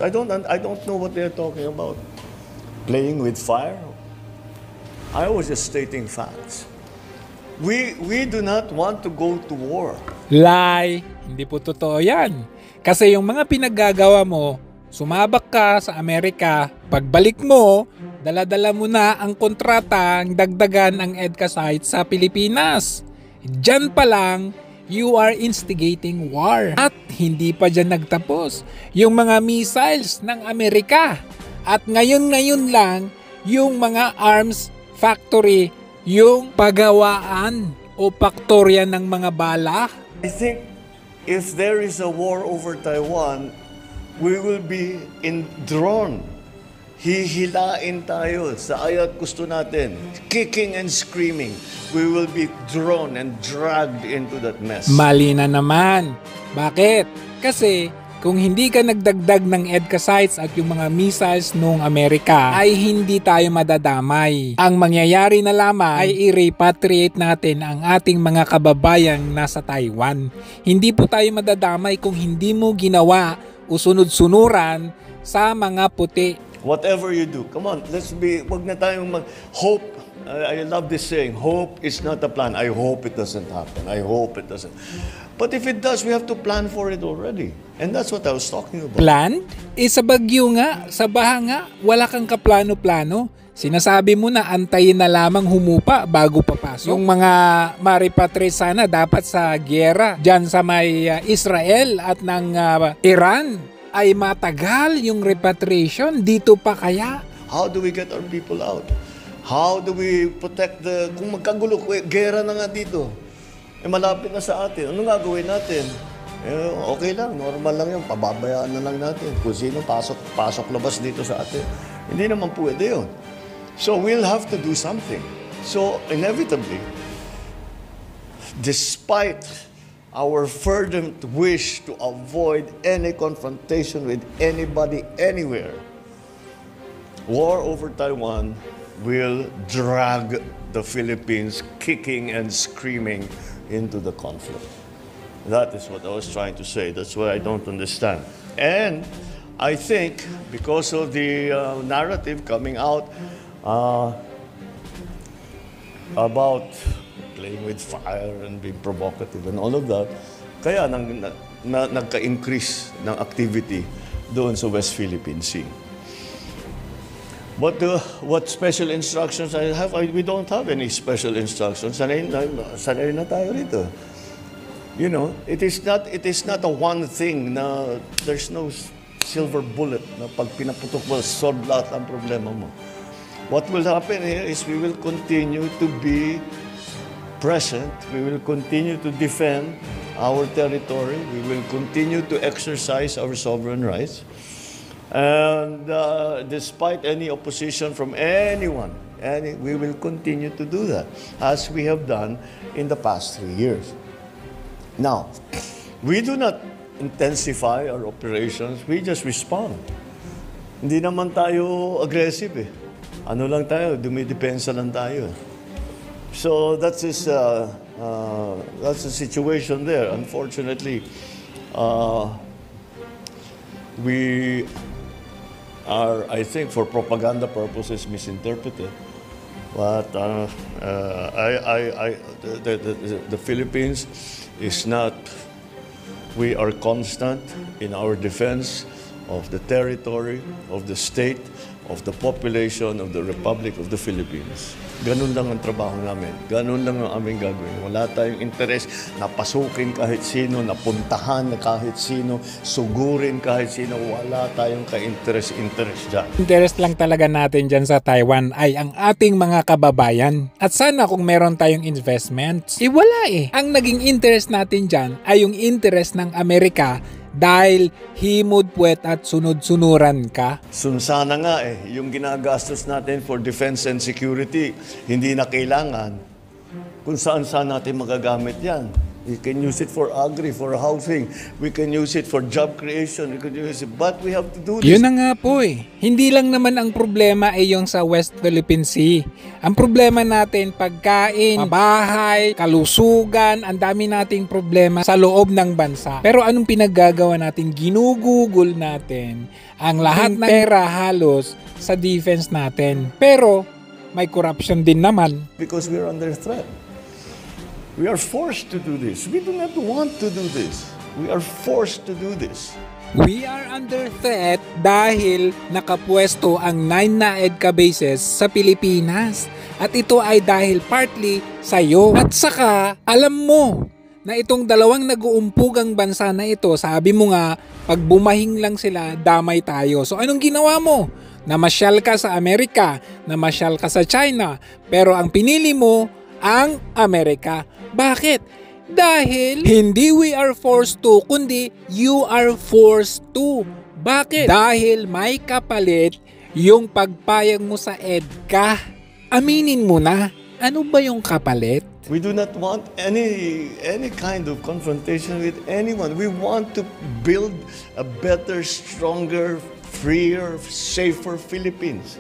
I don't know what they're talking about. Playing with fire? I was just stating facts. We do not want to go to war. Lie! Hindi po totoo yan. Kasi yung mga pinaggagawa mo, sumabak ka sa Amerika, pagbalik mo, dala-dala mo na ang kontrata ang dagdagan ang EDCA site sa Pilipinas. Diyan pa lang, you are instigating war. At hindi pa dyan nagtapos yung mga missiles ng Amerika. At ngayon lang, yung mga arms factory, yung pagawaan o paktorya ng mga bala. I think if there is a war over Taiwan, we will be in drone. Hihilain tayo sa aya't gusto natin. Kicking and screaming. We will be drawn and dragged into that mess. Mali na naman. Bakit? Kasi kung hindi ka nagdagdag ng EDCA sites at yung mga missiles noong Amerika, ay hindi tayo madadamay. Ang mangyayari na lamang ay i-repatriate natin ang ating mga kababayang nasa Taiwan. Hindi po tayo madadamay kung hindi mo ginawa o sunod-sunuran sa mga puti. Whatever you do, come on, wag na tayong hope. I love this saying, hope is not a plan. I hope it doesn't happen. I hope it doesn't. But if it does, we have to plan for it already. And that's what I was talking about. Plan? Sa bagyo nga, sa baha nga, wala kang kaplano-plano. Sinasabi mo na antayin na lamang humupa bago papasok. Yung mga maripatriate sana dapat sa giyera dyan sa may Israel at ng Iran ay matagal yung repatriation. Dito pa kaya? How do we get our people out? How do we protect kung magkagulo, gera na nga dito. Malapit na sa atin. Ano gagawin natin? Okay lang, normal lang yun. Pababayaan na lang natin. Kung sino pasok labas dito sa atin. Hindi naman pwede yun. So we'll have to do something. So inevitably, despite our fervent wish to avoid any confrontation with anybody anywhere, war over Taiwan will drag the Philippines kicking and screaming into the conflict. That is what I was trying to say. That's what I don't understand. And I think because of the narrative coming out about playing with fire and being provocative and all of that, kaya nagka-increase ng activity doon sa West Philippine Sea. But what special instructions I have? We don't have any special instructions. Sanay na tayo rito. You know, it is not a one thing na there's no silver bullet na pag pinaputok mo, solve lahat ang problema mo. What will happen here is we will continue to be present. We will continue to defend our territory. We will continue to exercise our sovereign rights. And despite any opposition from anyone, we will continue to do that, as we have done in the past 3 years. Now, we do not intensify our operations, we just respond. Hindi naman tayo aggressive eh. Ano lang tayo, dumidepensa lang tayo. So that's the situation there. Unfortunately, we are, I think, for propaganda purposes, misinterpreted. But the Philippines is not. We are constant in our defense of the territory, of the state, of the population of the Republic of the Philippines. Ganun lang ang trabaho namin. Ganun lang ang aming gagawin. Wala tayong interes na pasukin kahit sino, na puntahan na kahit sino, sugurin kahit sino. Wala tayong ka-interest dyan. Interest lang talaga natin dyan sa Taiwan ay ang ating mga kababayan. At sana kung meron tayong investments, wala eh. Ang naging interest natin dyan ay yung interest ng Amerika dahil himod puwet at sunod-sunuran ka. Sana nga eh, yung ginagastos natin for defense and security, hindi na kailangan. Kung saan natin magagamit yan. We can use it for agri, for housing. We can use it for job creation. We can use it. But we have to do this. Yun na nga po eh. Hindi lang naman ang problema ay yung sa West Philippine Sea. Ang problema natin, pagkain, bahay, kalusugan, ang dami nating problema sa loob ng bansa. Pero anong pinaggagawa natin? Ginugugol natin ang lahat ng pera halos sa defense natin. Pero may corruption din naman. Because we're under threat. We are forced to do this. We do not want to do this. We are forced to do this. We are under threat dahil nakapwesto ang 9 na EDCA bases sa Pilipinas. At ito ay dahil partly sa'yo. At saka, alam mo na itong dalawang nag-uumpugang bansa na ito, sabi mo nga, pag bumahing lang sila, damay tayo. So anong ginawa mo? Namasyal ka sa Amerika, namasyal ka sa China, pero ang pinili mo, ang Amerika. Bakit? Dahil hindi we are forced to, kundi you are forced to. Bakit? Dahil may kapalit yung pagpayag mo sa EDCA. Aminin mo na, ano ba yung kapalit? We do not want any kind of confrontation with anyone. We want to build a better, stronger, freer, safer Philippines.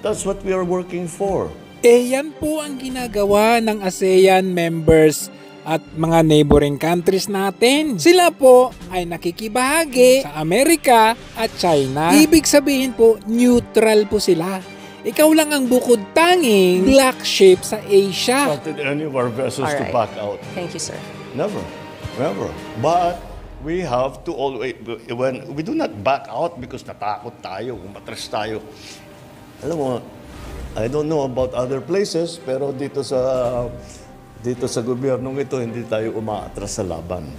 That's what we are working for. Yan po ang ginagawa ng ASEAN members at mga neighboring countries natin. Sila po ay nakikibahagi sa Amerika at China. Ibig sabihin po, neutral po sila. Ikaw lang ang bukod tanging black sheep sa Asia. Wanted any of our vessels to back out. Thank you, sir. Never. But we have to always, when we do not back out because natakot tayo, umatras tayo. Alam mo, I don't know about other places, pero dito sa gobyernong ito, hindi tayo umaatras sa laban.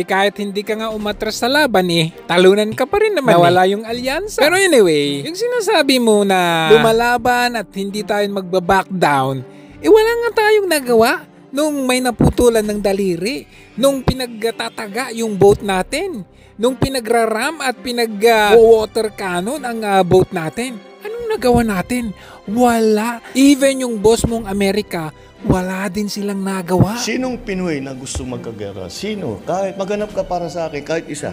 Kahit hindi ka nga umatras sa laban talunan ka pa rin naman. Nawala yung alyansa. Pero anyway, yung sinasabi mo na lumalaban at hindi tayo magbaback down, wala nga tayong nagawa nung may naputulan ng daliri, nung pinagtataga yung boat natin, nung pinagraram at pinag-water cannon ang boat natin. Anong nagawa natin? Wala. Even yung boss mong Amerika, wala din silang nagawa. Sinong Pinoy na gusto magkagera? Sino? Kahit maghanap ka para sa akin, kahit isa.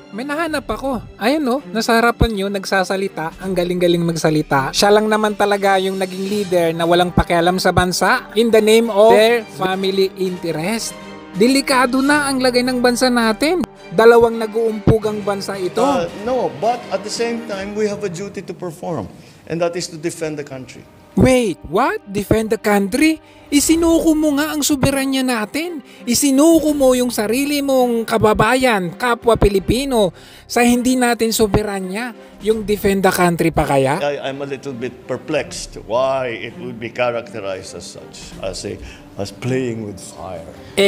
May nahanap ako. Ayun nasa harapan nyo, nagsasalita. Ang galing-galing magsalita. Siya lang naman talaga yung naging leader na walang pakialam sa bansa in the name of their family interest. Delikado na ang lagay ng bansa natin. Dalawang nag-uumpugang bansa ito. No, but at the same time, we have a duty to perform. And that is to defend the country. Wait, what? Defend the country? Isinuko mo nga ang soberanya natin. Isinuko mo yung sarili mong kababayan, kapwa Pilipino, sa hindi natin soberanya. Yung defend the country pa kaya? I'm a little bit perplexed why it would be characterized as such, as playing with fire.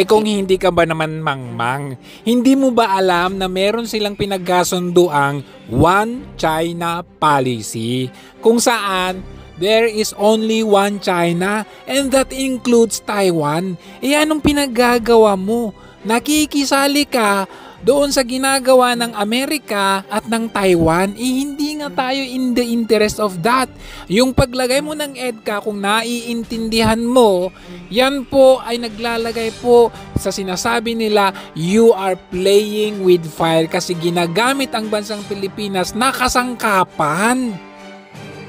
Kung hindi ka ba naman mangmang, hindi mo ba alam na meron silang pinagkasunduang One China policy, kung saan there is only one China and that includes Taiwan. Anong pinaggagawa mo? Nakikisali ka doon sa ginagawa ng Amerika at ng Taiwan, hindi nga tayo in the interest of that. Yung paglagay mo ng EDCA, kung naiintindihan mo, yan po ay naglalagay po sa sinasabi nila, you are playing with fire kasi ginagamit ang bansang Pilipinas na kasangkapan.